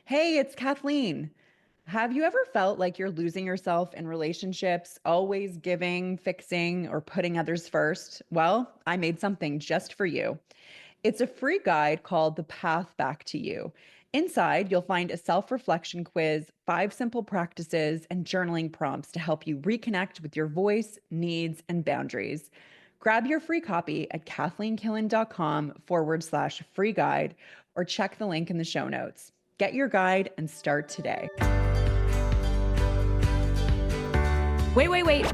Hey, it's Kathleen. Have you ever felt like you're losing yourself in relationships, always giving, fixing, or putting others first? Well, I made something just for you. It's a free guide called The Path Back to You. Inside, you'll find a self reflection quiz, 5 simple practices, and journaling prompts to help you reconnect with your voice, needs, and boundaries. Grab your free copy at kathleenkillen.com/free guide or check the link in the show notes. Get your guide and start today. Wait.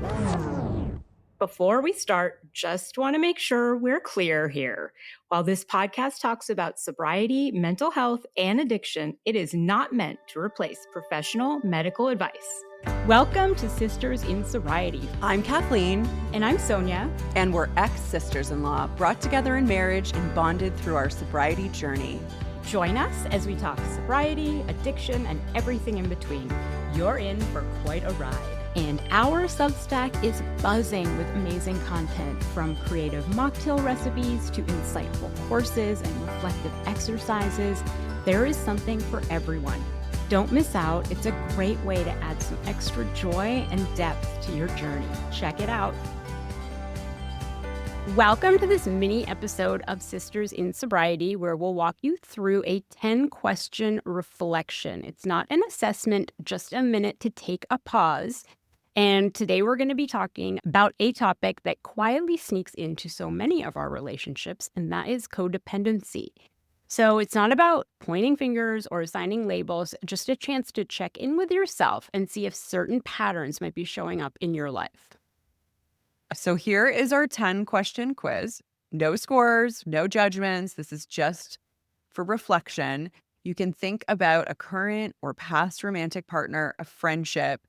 Before we start, just want to make sure we're clear here. While this podcast talks about sobriety, mental health, and addiction, it is not meant to replace professional medical advice. Welcome to Sisters in Sobriety. I'm Kathleen. And I'm Sonia. And we're ex-sisters-in-law, brought together in marriage and bonded through our sobriety journey. Join us as we talk sobriety, addiction, and everything in between. You're in for quite a ride. And our Substack is buzzing with amazing content, from creative mocktail recipes to insightful courses and reflective exercises. There is something for everyone. Don't miss out. It's a great way to add some extra joy and depth to your journey. Check it out. Welcome to this mini episode of Sisters in Sobriety, where we'll walk you through a 10-question reflection. It's not an assessment, just a minute to take a pause. And today we're going to be talking about a topic that quietly sneaks into so many of our relationships, and that is codependency. So it's not about pointing fingers or assigning labels, just a chance to check in with yourself and see if certain patterns might be showing up in your life. So here is our 10-question quiz. No scores, no judgments. This is just for reflection. You can think about a current or past romantic partner, a friendship,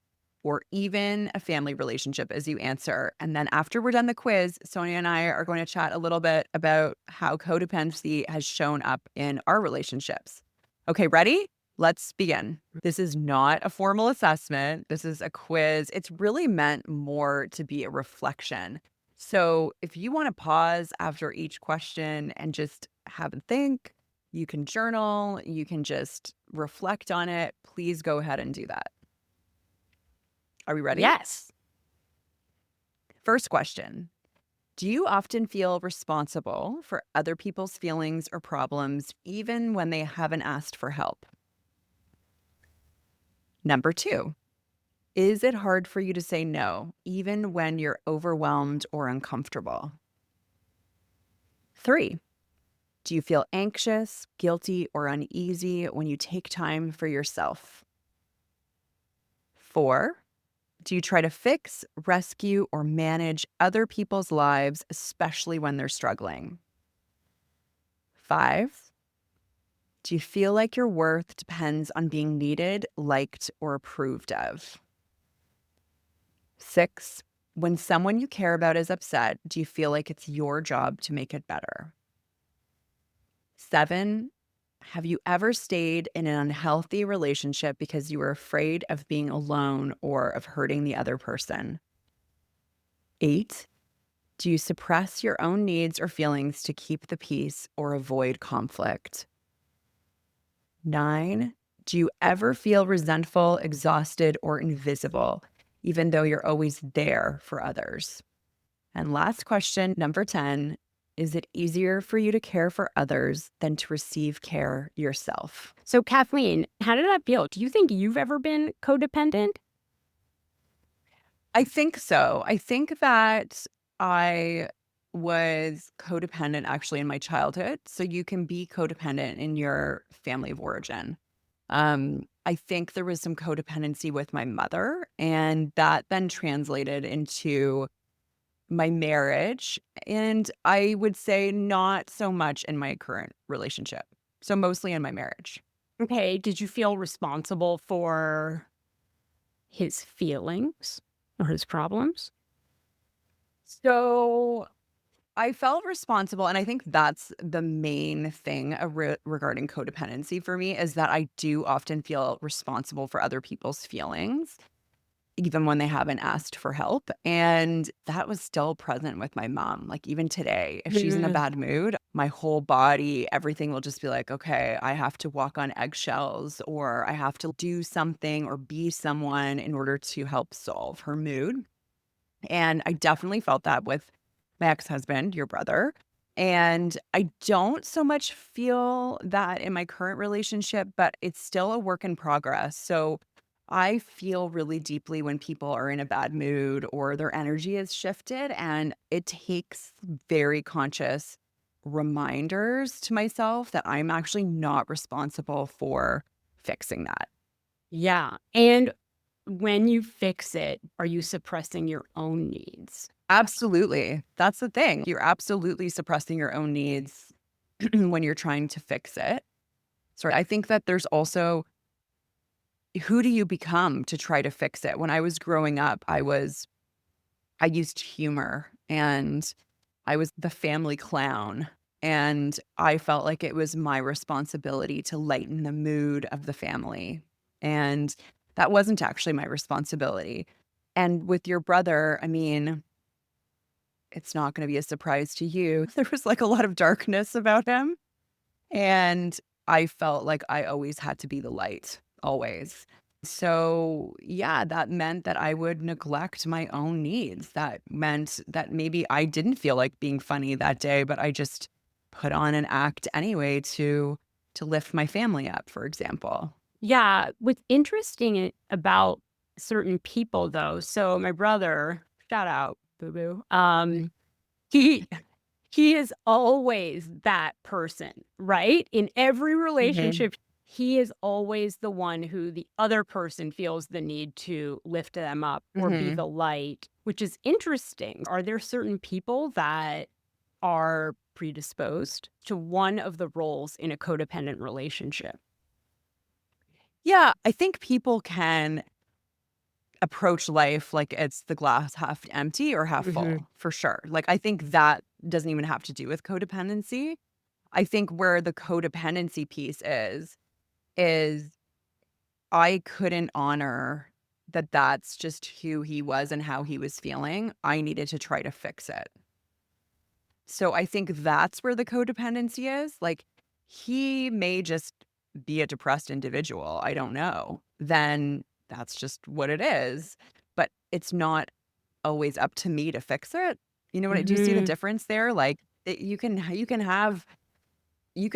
or even a family relationship as you answer. And then after we're done the quiz, Sonia and I are going to chat a little bit about how codependency has shown up in our relationships. Okay, ready? Let's begin. This is not a formal assessment. This is a quiz. It's really meant more to be a reflection. So if you want to pause after each question and just have a think, you can journal, you can just reflect on it. Please go ahead and do that. Are we ready? Yes. First question. Do you often feel responsible for other people's feelings or problems, even when they haven't asked for help? Number 2, is it hard for you to say no, even when you're overwhelmed or uncomfortable? 3, do you feel anxious, guilty, or uneasy when you take time for yourself? 4, do you try to fix, rescue, or manage other people's lives, especially when they're struggling? 5, do you feel like your worth depends on being needed, liked, or approved of? 6, when someone you care about is upset, do you feel like it's your job to make it better? 7, have you ever stayed in an unhealthy relationship because you were afraid of being alone or of hurting the other person? 8, do you suppress your own needs or feelings to keep the peace or avoid conflict? 9, do you ever feel resentful, exhausted, or invisible, even though you're always there for others? And last question, number 10, is it easier for you to care for others than to receive care yourself? So, Kathleen, how did that feel? Do you think you've ever been codependent? I think so. I think that I was codependent actually in my childhood. So you can be codependent in your family of origin. I think there was some codependency with my mother, and that then translated into my marriage. And I would say not so much in my current relationship. So mostly in my marriage. Okay, did you feel responsible for his feelings or his problems? So I felt responsible, and I think that's the main thing regarding codependency for me is that I do often feel responsible for other people's feelings. even when they haven't asked for help. And that was still present with my mom. Like even today, if she's in a Mm. bad mood, my whole body, everything will just be like, okay, I have to walk on eggshells or I have to do something or be someone in order to help solve her mood. And I definitely felt that with my ex-husband, your brother. And I don't so much feel that in my current relationship, but it's still a work in progress. So I feel really deeply when people are in a bad mood or their energy is shifted. And it takes very conscious reminders to myself that I'm actually not responsible for fixing that. Yeah. And when you fix it, are you suppressing your own needs? Absolutely. That's the thing. You're absolutely suppressing your own needs when you're trying to fix it. So I think that there's also who do you become to try to fix it? When I was growing up, I used humor and I was the family clown. And I felt like it was my responsibility to lighten the mood of the family. And that wasn't actually my responsibility. And with your brother, I mean, it's not gonna be a surprise to you. There was, like, a lot of darkness about him, and I felt like I always had to be the light, always. So, yeah, that meant that I would neglect my own needs. That meant that maybe I didn't feel like being funny that day, but I just put on an act anyway to lift my family up, for example. Yeah. What's interesting about certain people, though, so my brother, shout out, boo boo, he he is always that person, right? In every Mhm, relationship, he is always the one who the other person feels the need to lift them up or be mhm. the light, which is interesting. Are there certain people that are predisposed to one of the roles in a codependent relationship? Yeah, I think people can approach life like it's the glass half empty or half Mhm. full, for sure. Like, I think that doesn't even have to do with codependency. I think where the codependency piece is I couldn't honor that that's just who he was and how he was feeling. I needed to try to fix it. So I think that's where the codependency is. Like, he may just be a depressed individual. I don't know. Then that's just what it is. But it's not always up to me to fix it. You know what I do you see the Mhm. difference there? Like, you can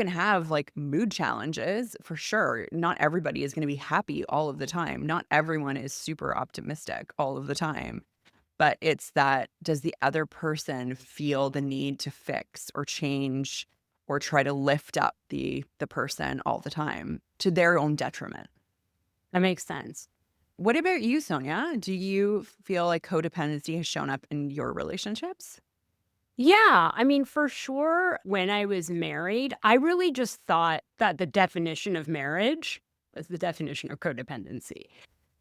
have, like, mood challenges for sure. Not everybody is gonna be happy all of the time. Not everyone is super optimistic all of the time. But it's that does the other person feel the need to fix or change or try to lift up the person all the time to their own detriment? That makes sense. What about you, Sonia? Do you feel like codependency has shown up in your relationships? Yeah, I mean, for sure, when I was married, I really just thought that the definition of marriage was the definition of codependency.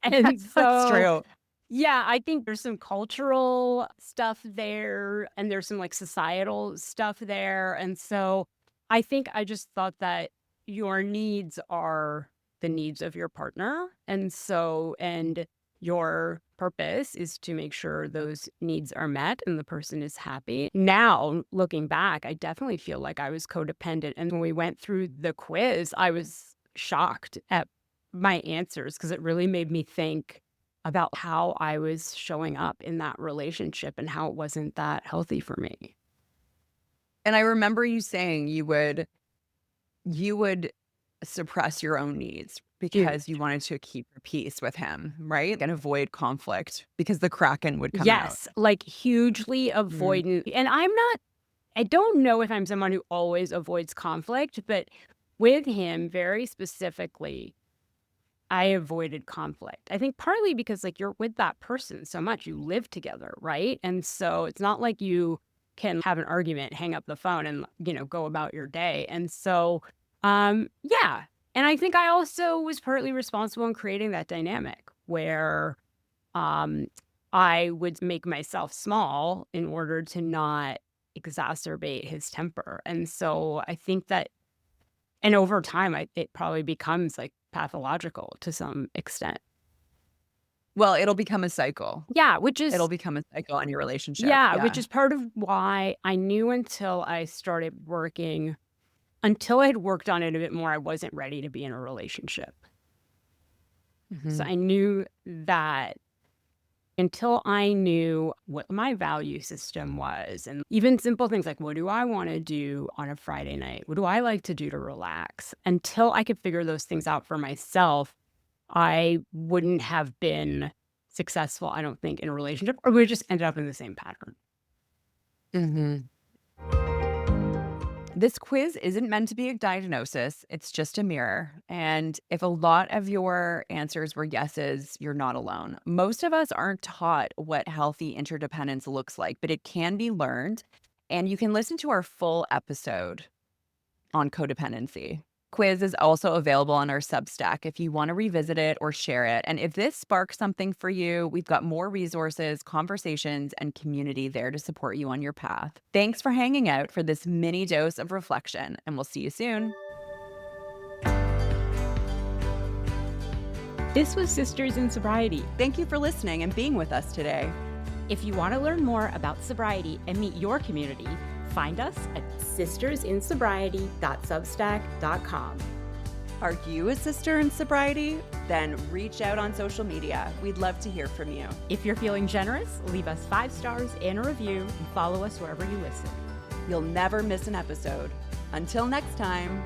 And That's so, true. yeah, I think there's some cultural stuff there and there's some like societal stuff there. And so I think I just thought that your needs are the needs of your partner. And your purpose is to make sure those needs are met and the person is happy. Now, looking back, I definitely feel like I was codependent. And when we went through the quiz, I was shocked at my answers because it really made me think about how I was showing up in that relationship and how it wasn't that healthy for me. And I remember you saying you would suppress your own needs because you Huge. wanted to keep your peace with him, right? And avoid conflict because the Kraken would come out. Yes, like hugely Mhm, avoidant. And I don't know if I'm someone who always avoids conflict, but with him very specifically, I avoided conflict. I think partly because like you're with that person so much, you live together, right? And so it's not like you can have an argument, hang up the phone and, go about your day. And so yeah. And I think I also was partly responsible in creating that dynamic where um I would make myself small in order to not exacerbate his temper. And so I think that and over time, it probably becomes, like, pathological to some extent. Well, it'll become a cycle. Yeah, which is It'll become a cycle in your relationship. yeah, which Yeah. is part of why I knew until I started working until I had worked on it a bit more, I wasn't ready to be in a relationship. So Mhm. I knew that until I knew what my value system was, and even simple things like, what do I want to do on a Friday night? What do I like to do to relax? Until I could figure those things out for myself, I wouldn't have been successful, I don't think, in a relationship, or we would just ended up in the same pattern. Mhm. This quiz isn't meant to be a diagnosis, it's just a mirror. And if a lot of your answers were yeses, you're not alone. Most of us aren't taught what healthy interdependence looks like, but it can be learned. And you can listen to our full episode on codependency. Quiz is also available on our Substack if you want to revisit it or share it. And if this sparks something for you, we've got more resources, conversations, and community there to support you on your path. Thanks for hanging out for this mini dose of reflection, and we'll see you soon. This was Sisters in Sobriety. Thank you for listening and being with us today. If you want to learn more about sobriety and meet your community, find us at sistersinsobriety.substack.com. Are you a sister in sobriety? Then reach out on social media. We'd love to hear from you. If you're feeling generous, leave us 5 stars and a review and follow us wherever you listen. You'll never miss an episode. Until next time.